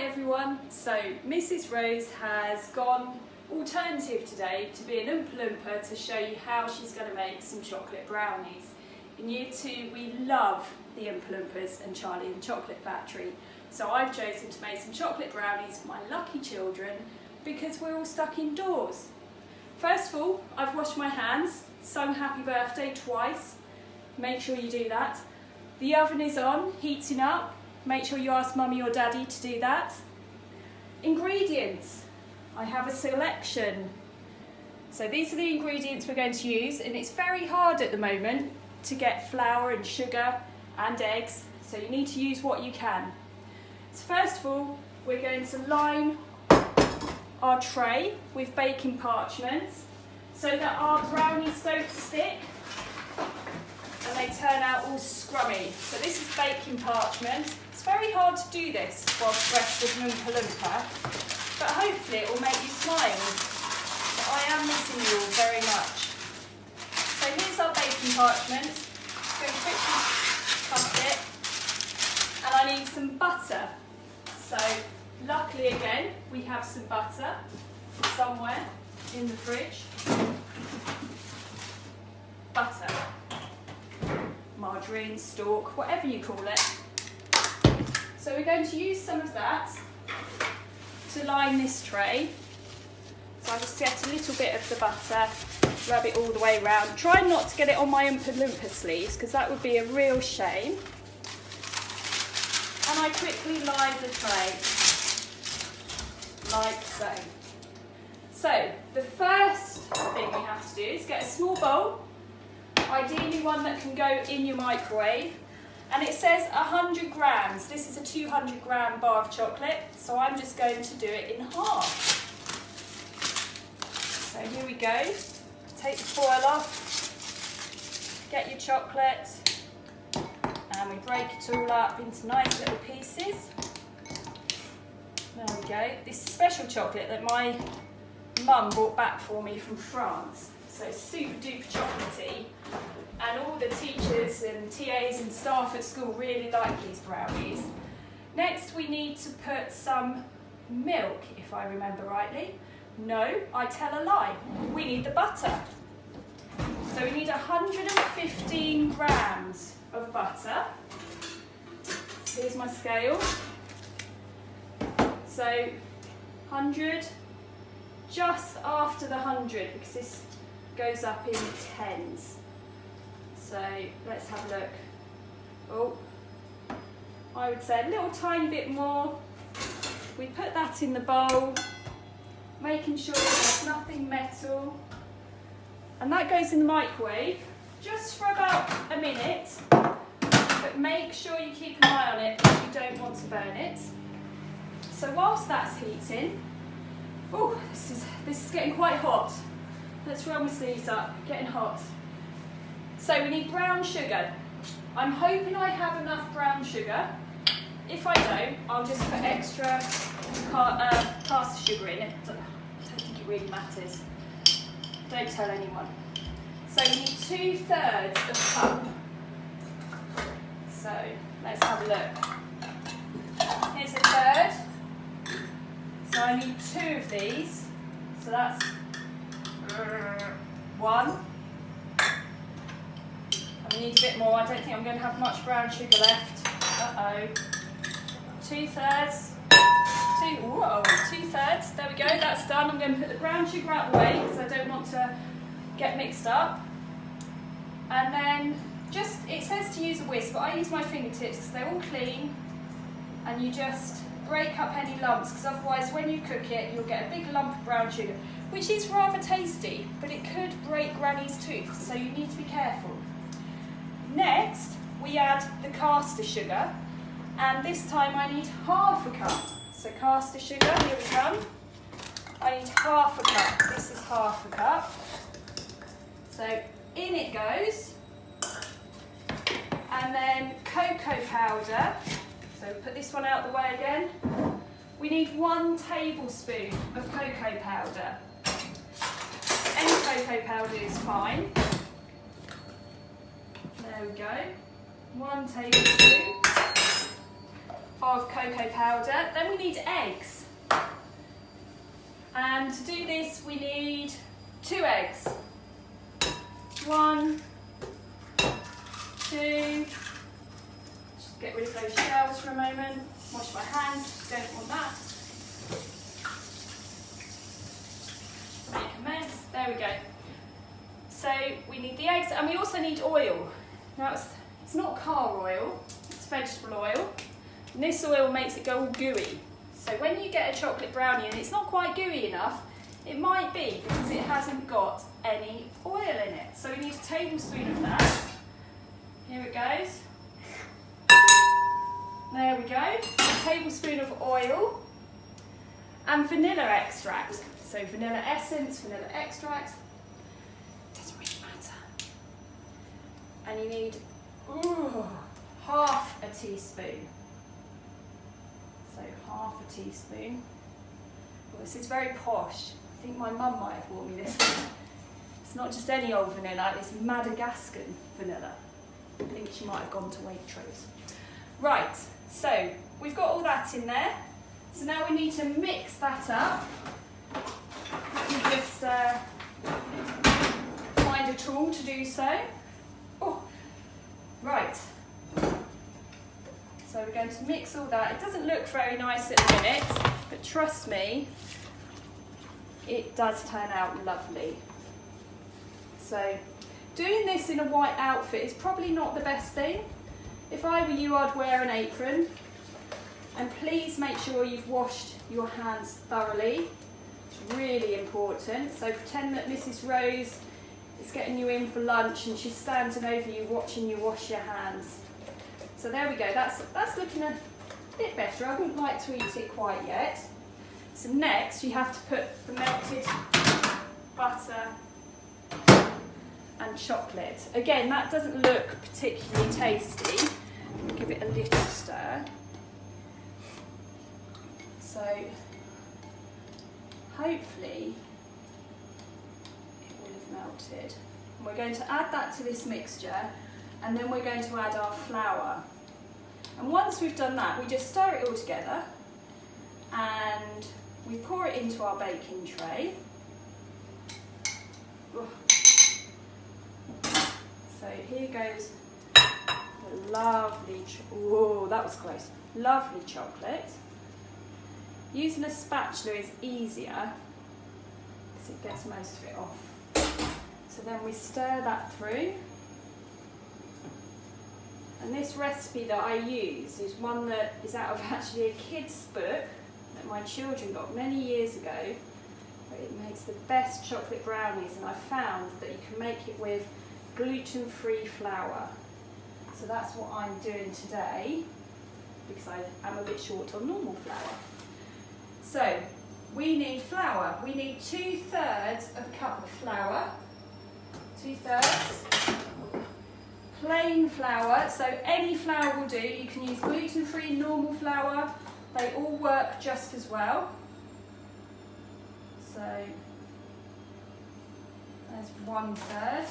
everyone. So Mrs. Rose has gone alternative today to be an Oompa Loompa to show you how she's going to make some chocolate brownies. In year 2 we love the Oompa Loompas and Charlie and the Chocolate Factory. So I've chosen to make some chocolate brownies for my lucky children because we're all stuck indoors. First of all, I've washed my hands, sung happy birthday twice. Make sure you do that. The oven is on, heating up. Make sure you ask Mummy or Daddy to do that. Ingredients. I have a selection. So these are the ingredients we're going to use, and it's very hard at the moment to get flour and sugar and eggs, so you need to use what you can. So first of all, we're going to line our tray with baking parchment so that our brownies don't stick and they turn out all scrummy. So this is baking parchment. It's very hard to do this whilst dressed as an Oompa Loompa, but hopefully it will make you smile. But I am missing you all very much. So here's our baking parchment. I'm going to quickly cut it, and I need some butter. So luckily again, we have some butter somewhere in the fridge. Butter, margarine, stalk, whatever you call it. So we're going to use some of that to line this tray. So I just get a little bit of the butter, rub it all the way around. Try not to get it on my Oompa Loompa sleeves because that would be a real shame. And I quickly line the tray, like so. So the first thing we have to do is get a small bowl, ideally one that can go in your microwave. And it says 100 grams. This is a 200 gram bar of chocolate, so I'm just going to do it in half. So here we go. Take the foil off, get your chocolate, and we break it all up into nice little pieces. There we go. This is special chocolate that my mum brought back for me from France. So super duper chocolatey. And all the teachers and TAs and staff at school really like these brownies. Next we need to put some milk, if I remember rightly. No, I tell a lie. We need the butter. So we need 115 grams of butter. So here's my scale. So 100, just after the 100, because this goes up in tens. So let's have a look. Oh, I would say a little tiny bit more. We put that in the bowl, making sure there's nothing metal. And that goes in the microwave just for about a minute. But make sure you keep an eye on it because you don't want to burn it. So whilst that's heating, oh, this is getting quite hot. Let's roll my sleeves up, getting hot. So we need brown sugar. I'm hoping I have enough brown sugar. If I don't, I'll just put extra caster sugar in it. I don't think it really matters. Don't tell anyone. So we need 2/3 of a cup. So let's have a look. Here's a third. So I need 2 of these. So that's 1. I need a bit more. I don't think I'm going to have much brown sugar left. Uh-oh. 2/3. 2/3. There we go. That's done. I'm going to put the brown sugar out of the way because I don't want to get mixed up. And then it says to use a whisk, but I use my fingertips because they're all clean. And you just break up any lumps because otherwise when you cook it, you'll get a big lump of brown sugar, which is rather tasty, but it could break Granny's tooth, so you need to be careful. Next, we add the caster sugar, and this time I need 1/2 cup. So caster sugar, here we come. I need 1/2 cup. This is 1/2 cup. So in it goes. And then cocoa powder. So we put this one out the way again. We need 1 tablespoon of cocoa powder. Any cocoa powder is fine. There we go. 1 tablespoon. of cocoa powder. Then we need eggs. And to do this, we need 2 eggs. 1, 2. Just get rid of those shells for a moment. Wash my hands, don't want that. Make a mess. There we go. So we need the eggs, and we also need oil. Now it's not car oil, it's vegetable oil. And this oil makes it go all gooey. So when you get a chocolate brownie and it's not quite gooey enough, it might be because it hasn't got any oil in it. So we need a tablespoon of that. Here it goes. There we go. A tablespoon of oil and vanilla extract. So vanilla essence, vanilla extract. Doesn't really matter. And you need half a teaspoon. So half a teaspoon. Well, this is very posh. I think my mum might have bought me this one. It's not just any old vanilla, it's Madagascar vanilla. I think she might have gone to Waitrose. Right, so we've got all that in there. So now we need to mix that up. Let me just find a tool to do so. Oh, right. So we're going to mix all that. It doesn't look very nice at the minute, but trust me, it does turn out lovely. So doing this in a white outfit is probably not the best thing. If I were you, I'd wear an apron. And please make sure you've washed your hands thoroughly. It's really important. So pretend that Mrs. Rose is getting you in for lunch and she's standing over you watching you wash your hands. So there we go, that's looking a bit better. I wouldn't like to eat it quite yet. So next you have to put the melted butter and chocolate. Again, that doesn't look particularly tasty. Give it a little stir. So hopefully it will have melted. And we're going to add that to this mixture, and then we're going to add our flour. And once we've done that, we just stir it all together and we pour it into our baking tray. So here goes the lovely, whoa, that was close, lovely chocolate. Using a spatula is easier because it gets most of it off. So then we stir that through. And this recipe that I use is one that is out of actually a kid's book that my children got many years ago. But it makes the best chocolate brownies, and I found that you can make it with gluten-free flour. So that's what I'm doing today because I am a bit short on normal flour. So we need flour. We need 2/3 of a cup of flour. 2/3. Plain flour, so any flour will do. You can use gluten-free, normal flour. They all work just as well. So there's 1/3.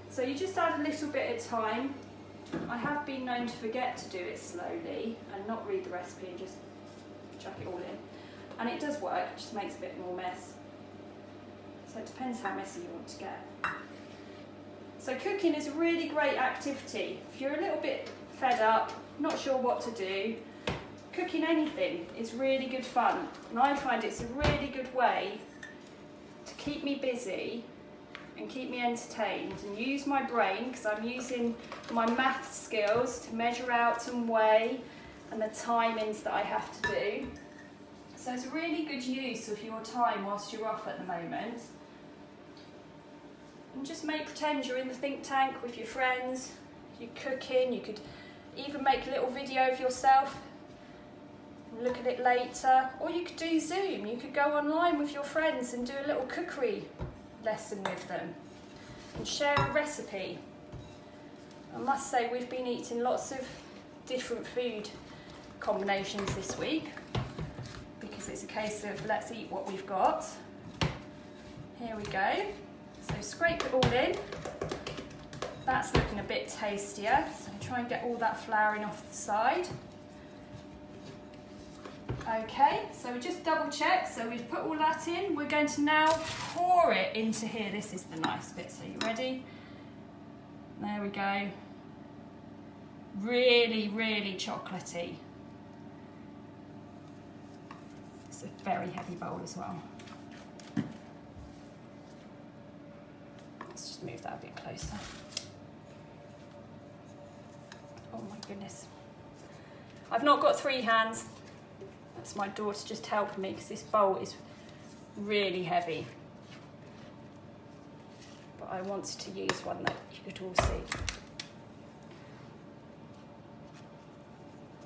So you just add a little bit at a time. I have been known to forget to do it slowly and not read the recipe and just chuck it all in. And it does work, it just makes a bit more mess. So it depends how messy you want to get. So cooking is a really great activity. If you're a little bit fed up, not sure what to do, cooking anything is really good fun. And I find it's a really good way to keep me busy and keep me entertained and use my brain, because I'm using my math skills to measure out and weigh and the timings that I have to do. So it's a really good use of your time whilst you're off at the moment. And just pretend you're in the think tank with your friends, you're cooking, you could even make a little video of yourself and look at it later, or you could do Zoom, you could go online with your friends and do a little cookery lesson with them and share a recipe. I must say we've been eating lots of different food combinations this week because it's a case of let's eat what we've got. Here we go. So scrape it all in. That's looking a bit tastier, so try and get all that flouring off the side. Okay, so we just double check, so we've put all that in. We're going to now pour it into here. This is the nice bit, so you ready? There we go. Really, really chocolatey. It's a very heavy bowl as well. Let's just move that a bit closer. Oh my goodness. I've not got 3 hands. That's my daughter just helping me because this bowl is really heavy. But I wanted to use one that you could all see.